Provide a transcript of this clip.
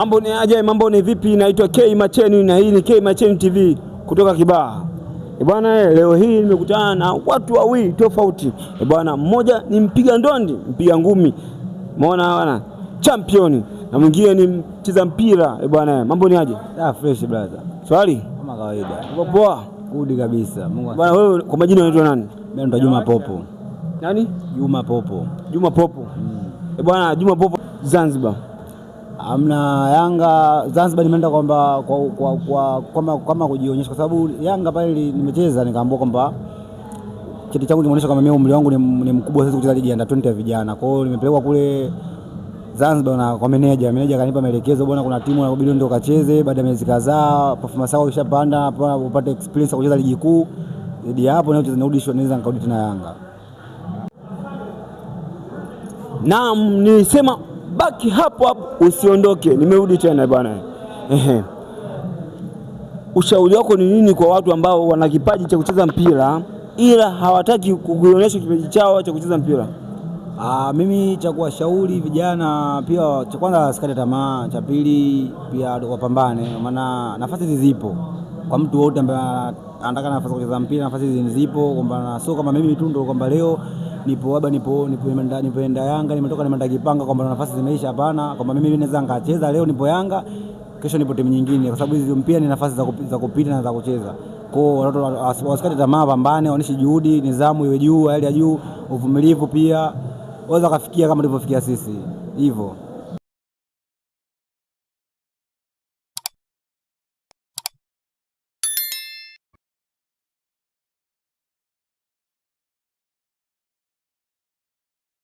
Mambo ni aje, mambo ni vipi? Naitwa K Macheni na hii ni K Macheni TV kutoka Kibaha. Bwana, leo hii nimekutana na watu wawili tofauti. Bwana, mmoja ni mpiga ndondi, mpiga ngumi. Umeona bwana? Champion. Na mwingine ni mcheza mpira. Bwana, mambo ni aje? Fresh brother. Swali? Kama kawaida. Uko poa? Good kabisa. Mungu. Bwana, wewe kwa majina unaitwa nani? Mimi ndo Juma Popo. Nani? Juma Popo. Juma Popo. Bwana, Juma Popo Zanzibar. Amna Yanga Zanzibar nimeenda kwamba kama kujionyesha, kwa sababu Yanga pale nimecheza nikaambiwa kwamba kitu changu kinaonyesha kama mimi umri wangu ni mkubwa, sasa kucheza ligi ya under 20 ya vijana. Kwa hiyo nimepelekwa kule Zanzibar na kwa meneja akanipa maelekezo, bwana, kuna timu inabidi ndio kacheze, baada ya miezi kadhaa performance yako ishapanda, hapo upate experience ya kucheza ligi kuu. Zaidi hapo na narudishwa, naweza nikarudi tena Yanga. Naam, nilisema baki hapo hapo usiondoke, nimerudi tena bwana. Ushauri wako ni nini kwa watu ambao wana kipaji cha kucheza mpira ila hawataki kuonyesha kipaji chao cha kucheza mpira? Mimi cha kuwashauri vijana pia, cha kwanza wasikate tamaa, cha pili pia wapambane, maana nafasi zipo kwa mtu wote ambaye anataka nafasi kucheza mpira. Nafasi zipo, kwamba sio kama mimi tu ndo kwamba leo nipo nimeenda Yanga, nimetoka nimeenda Kipanga kwamba nafasi zimeisha. Hapana, kwamba mimi naweza nikacheza leo nipo Yanga, kesho nipo timu nyingine, kwa sababu hizi mpira ni nafasi za kupita na za kucheza. Kwa hiyo watu wasikate tamaa, pambane, waoneshe juhudi, nidhamu iwe juu, hali ya juu, uvumilivu pia, waweza kufikia kama tulivyofikia sisi hivyo.